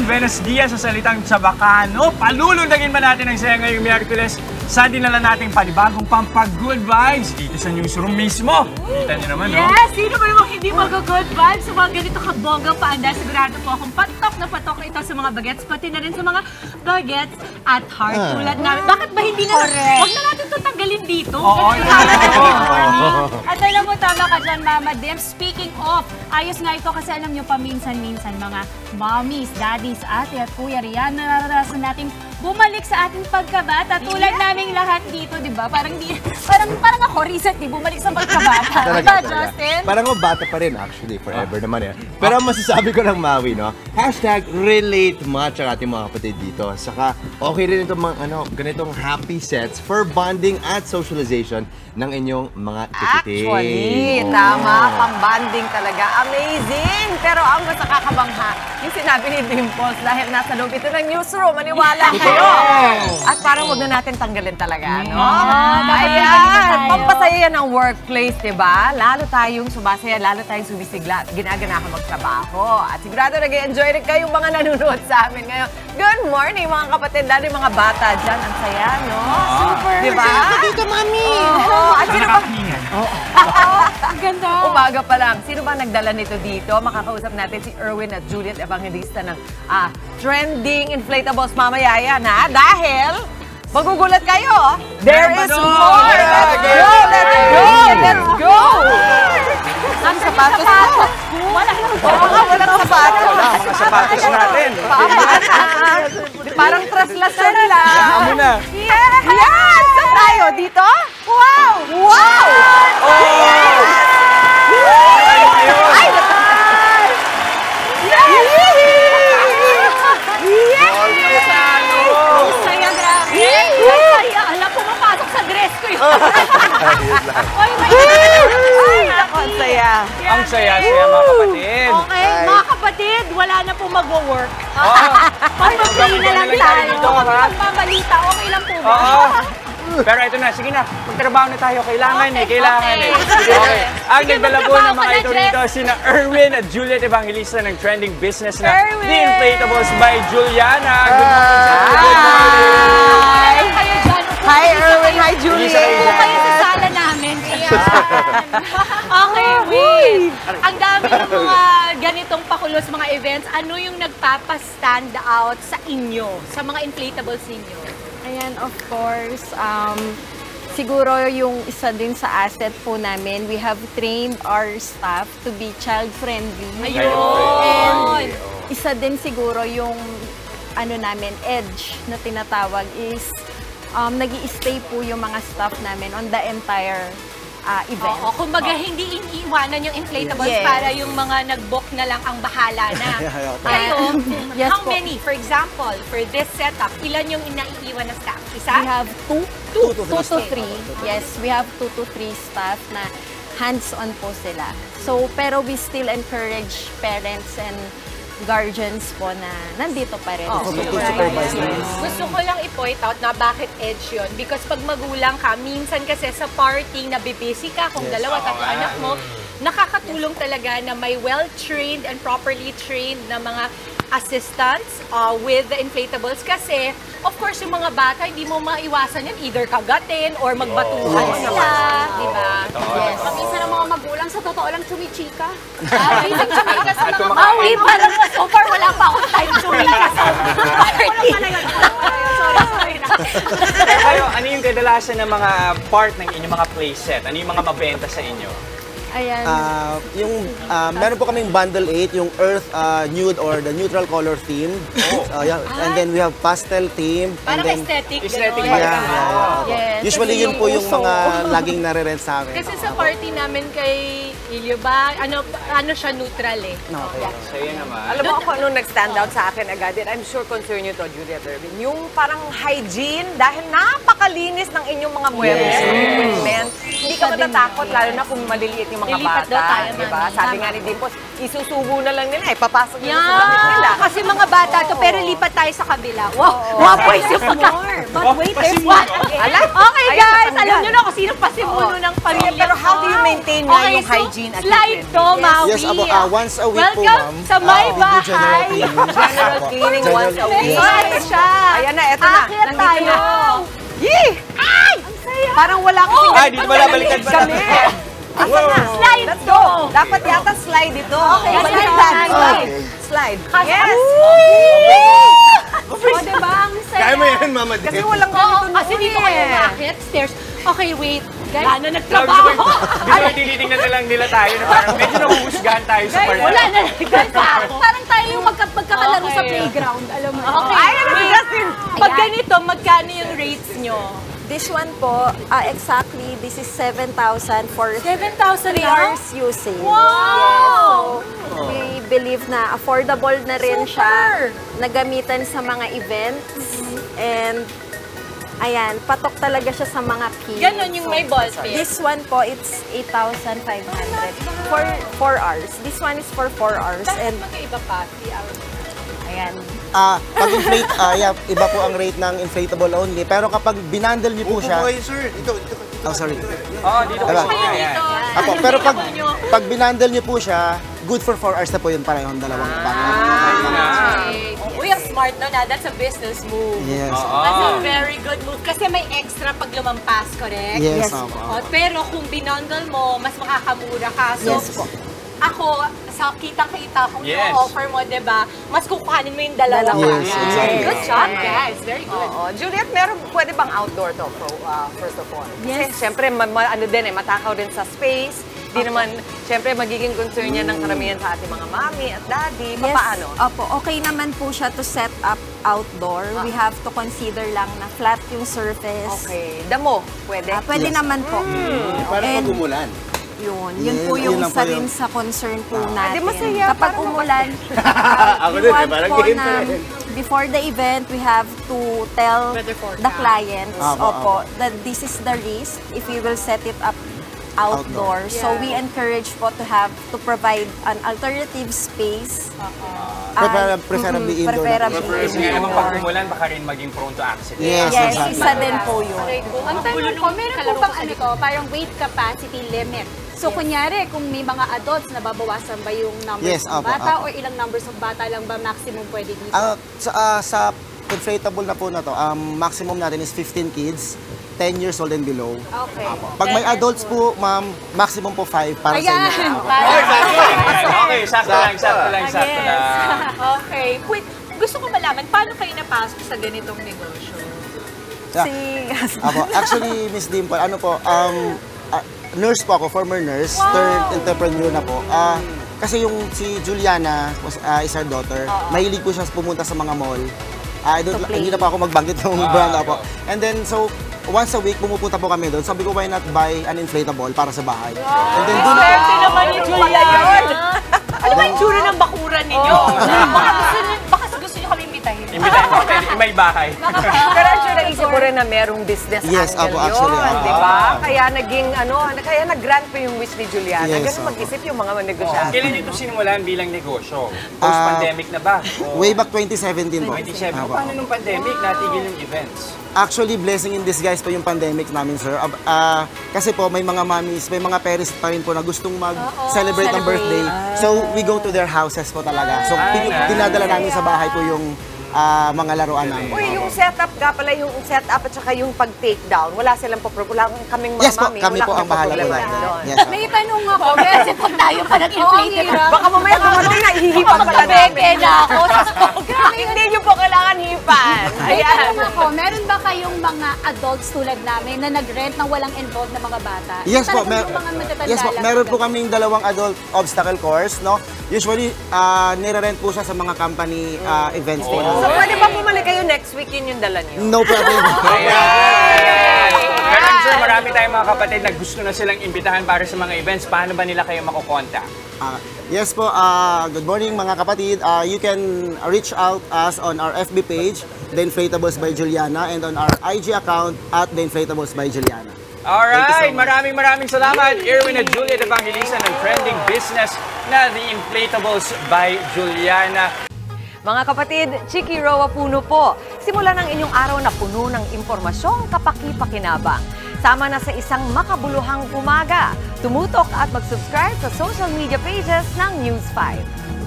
Buenos Dias sa salitang Chabacano. Palulundagin ba natin ang saya ngayong Miyerkules sa dinala nating panibagong pampag-good vibes dito sa newsroom mismo. Kita niyo naman, no? Yes! Sino ba yung hindi mag-good vibes sa mga ganito kabonggang paanda? Sigurado po akong patok na ito sa mga bagets, pati na rin sa mga bagets at heart tulad namin. Bakit ba hindi na? Huwag na natin ito tanggalin dito. Oo, At alam mo, tama ka dyan, Mama Dim. Speaking of, ayos nga ito kasi alam nyo, paminsan-minsan mga mommies, daddies, ate at kuya riyan, nararanasan nating bumalik sa ating pagkabata. Tulad naming lahat dito, di ba? Parang ako, recently, bumalik sa pagkabata. Diba, Justin? Parang ako bata pa rin, actually. Forever naman eh. Pero masasabi ko lang, Maui, no? #relate much ang ating mga kapatid dito. Saka, okay rin itong mga, ganitong happy sets for bonding at socialization ng inyong mga tikiting. Actually, tama. Pang-bonding talaga. Amazing! Pero ang mas nakakabangha, yung sinabi ni Dimples, dahil nasa loob ito ng newsroom, maniwala kayo. At parang huwag na natin tanggalin talaga, no? Ayan! Pampasaya yan ng workplace, diba? Lalo tayong sumasaya, lalo tayong sumisigla, ginaganahan magtrabaho. At sigurado nag-enjoy rin kayong mga nanonood sa amin ngayon. Good morning, mga kapatid, lalo yung mga bata dyan. Ang saya, no? Super! Diba? Dito, Mami! At sino ba? Ang ganda! Umaga pa lang. Sino ba nagdala nito dito? Makakausap natin si Erwin at Juliet Evangelista ng trending inflatables mamaya yan, ha? Dahil magugulat kayo. There is more! Let's go! Let's go! Let's go! Ang sapatos mo. Walang sapatos. Mga sapatos natin. Parang traslasyon lang. Amo na. Yes! Saan tayo? Dito? Wow! Wow! Ay! Saya, grabe! Saya! Alam, pumapasok sa dress ko yun. Oy, may Ay, ang saya. Ang saya-saya, mga kapatid. Okay, mga kapatid, wala na po mag-work. Mag-play na lang Dito, tayo. ha? Magbabalita, okay lang po ba? Oo. Pero ito na, sige na, magtrabaho na tayo. Kailangan kailangan eh. Okay. Ang nagdala po ng mga ito rito, sina Erwin at Juliet Evangelista ng trending business na The Inflatables by Juliana. Good morning. Hi, Erwin. Hi, Juliet. Ito kayo sa sala namin. Okay, wait. Ang dami ng mga ganitong pakulos, mga events. Ano yung nagpapa-stand out sa inyo, sa mga inflatables ninyo? Ayan, of course, siguro yung isa din sa asset po namin, we have trained our staff to be child-friendly. Ayun! And isa din siguro yung namin, edge na tinatawag is nag-i-stay po yung mga staff namin on the entire event. Oo, kumbaga hindi iniiwanan yung inflatables para yung mga nag-book na lang ang bahala na. Kayo, Yes how po. many? For example, for this setup, ilan yung inaiiwan na staff? Isa? We have two to three. Yes, we have 2 to 3 staff na hands-on po sila. So, pero we still encourage parents and guardians po na nandito pa rin. Gusto ko lang i-point out na bakit edge yun. Because pag magulang ka, minsan kasi sa party, nabibisi ka kung dalawa, tatlo anak mo, nakakatulong talaga na may well-trained and properly trained na mga assistants with the inflatables kasi of course yung mga bata hindi mo maiwasan yan either kagatin or magbatuhan sila, di ba? Yes. Pag-isa ng mga magulang sa totoo lang chumichika. Isang chumika sa mga bawi parang so far wala pa akong time chumika sa party. Sorry na. Kayo, ano yung kadalasan ng mga part ng inyong mga playset? Ano yung mga mabenta sa inyo? Ayan. Meron po kaming Bundle 8, yung Earth Nude or the neutral color theme. And then we have pastel theme. Parang and then, aesthetic. Aesthetic gano'n. ba? Yes. Usually yun po yung mga laging nare-rent sa amin. Kasi sa party namin kay Ilyo ba, ano siya neutral eh. Sa'yo naman. Alam mo ako anong nag-stand out sa akin agad, and I'm sure concern nyo to, Juliet Erwin, yung parang hygiene, dahil napakalinis ng inyong mga muebles and equipment. Hindi ka matatakot, lalo na kung maliliit yung mga Lilipat daw bata, tayo, di ba? mami. Sabi nga ni Dimples, isusubo na lang nila, papasok nila sa damit nila. Kasi mga mga bata to, pero lipat tayo sa kabila. Wow, boys yung But wait, there's one. Okay guys, alam nyo na kung sino pasimuno ng pamilya. Pero how do you maintain nga yung hygiene at slide to, Maui. Yes, once a week po, Welcome ma'am. sa my We do general bahay. cleaning. General cleaning once a week. Yes, siya. Ayan na, eto na. Akyat Nandito tayo. na. Yee! Ay! Ang saya. Parang wala kasing Ay, dito pala, balikan pa kami. Asa na? Slide Let's to. go. Dapat yata slide ito. Okay, Balikan. slide. Slide. Slide. Yes. O, diba? Ang saya. Kaya mo yan, Mama Dave. Kasi walang Oo, ganito kasi noon dito kayo eh. umakyat, stairs. Okay, wait. Guys, wala na Di nagtrabaho. ba tinitingnan na lang nila tayo na parang medyo nahuhusgahan tayo sa Guys, part. wala na nagtrabaho. Parang tayo yung magkakalaro sa Okay. playground, alam mo. Okay, Ay, ano si wait. Justin? Pag ganito, magkano yung rates nyo? This one po, exactly, this is 7,000 for 7,000 3 hours usage. Wow! We believe na affordable na rin siya na gamitan sa mga events. And ayan, patok talaga siya sa mga kids. Ganon yung may ball pin. This one po, it's 8,500 for 4 hours. This one is for 4 hours. Bakit And magkaiba pa? 3 hours. ayan, Pag-inflate, iba po ang rate ng inflatable only. Pero kapag binandle niyo po siya, sir. Ito. oh sorry. Oo, dito Diba? kasi yan. Dito. Apo, pero pag binandle niyo po siya, good for 4 hours na po yun parehong dalawang pack. Uy, ang smart no na. That's a business move. Yes. That's a very good move. Kasi may extra pag lumampas, correct? Yes, Oh, pero kung binundle mo, mas makakamura ka. So, Yes po. ako, sa kitang-kita kung Yes. yung offer mo, diba, mas kukuhanin mo yung dalawa. Yes, exactly. Good job, guys. Very good. Oo. Juliet, pwede bang outdoor to, first of all? Yes. Kasi syempre, ano din matakaw din sa space. Di naman, syempre, magiging concern yan ng karamihan sa ating mga mami at daddy. yes, Paano? opo, okay naman po siya to set up outdoor. We have to consider lang na flat yung surface. Okay. Damo, pwede? Pwede naman po. Para And- pag umulan. Yun Yes, po yung yun lang isa po rin yung- sa concern po natin. Di masaya, Kapag parang umulan, Ako we din, want parang po game na pa rin. before the event, we have to tell Weather forecast. the clients, Apo, that this is the risk if we will set it up outdoor. So we encourage po to provide an alternative space. Preferably indoor. Preferably Kasi nga naman indoor. pag umulan, baka rin maging prone to accident. Yes, Yes, exactly. isa din po yun. Ang tanong ko, meron po bang ano to, parang weight capacity limit? So, kunyari, kung may mga adults, nababawasan ba yung numbers Yes, ng apo, bata apo. or ilang numbers of bata lang ba maximum pwede dito? Sa inflatable na po na to, maximum natin is 15 kids, 10 years old and below. Okay. Pag may adults po, ma'am, maximum po 5 para sa inyo. Ayan! Okay, sakto lang. Okay. Wait, gusto ko malaman, paano kayo napasok sa ganitong negosyo? Ako, actually, Miss Dimple, nurse po ako, former nurse, turned entrepreneur na po. Kasi yung si Juliana is our daughter, mahilig po siya pumunta sa mga mall. Hindi na pa ako magbanggit ng brand ako. And then, so, once a week, pumupunta po kami doon. Sabi ko, why not buy an inflatable para sa bahay? And then, doon Swerte naman ni Julian. Ano ba yung tsura ng bakuran ninyo? Baka gusto nyo kami imbitahin. Imbitahin mo, may bahay. Pero actually, naisip ko rin na merong business Yes, angle apo, actually, yun, apo. di ba? Kaya naging, kaya nag-grant pa yung wish ni Juliana. Yes, Ganun apo. mag-isip yung mga negosyante. Kailan ito sinimulan bilang negosyo? Post-pandemic na ba? way back 2017 po. 27. Apo. Paano nung pandemic natigil yung events? Actually, blessing in disguise po yung pandemic namin, sir. Kasi po, may mga mommies, may mga parents pa rin po na gustong mag-celebrate ng birthday. So, we go to their houses po talaga. So, dinadala namin sa bahay po yung mga laruan namin. Uy, yung setup nga pala, yung setup at saka yung pag-take down, wala kaming mga Yes po, mami, kami wala po ang bahala po problema doon. doon. Yes, May tanong ako, kasi pag tayo pa nag-inflate Baka mamaya dumating na, ihihipan pala namin. na ako. Hindi nyo po kailangan hipan. May Ayan. tanong ako, meron ba kayong mga adults tulad namin na nag-rent ng walang involved na mga bata? Yes po, Talagang yung mga matatanda yes po, lang. meron po kaming dalawang adult obstacle course, no? Usually, nire-rent po siya sa mga company events po. So, pwede ba bumalik kayo next week, yun yung dala nyo? No problem. Pero I'm sure marami tayong mga kapatid na gusto na silang imbitahan para sa mga events. Paano ba nila kayo makukontak? Yes po, good morning mga kapatid. You can reach out us on our FB page, The Inflatables by Juliana, and on our IG account at The Inflatables by Juliana. Alright, maraming salamat, Erwin at Juliet Evangelista ng trending business na The Inflatables by Juliana. Mga kapatid, Chiki Roa Puno po. Simulan ang inyong araw na puno ng impormasyong kapaki-pakinabang. Sama na sa isang makabuluhang umaga. Tumutok at mag-subscribe sa social media pages ng News 5.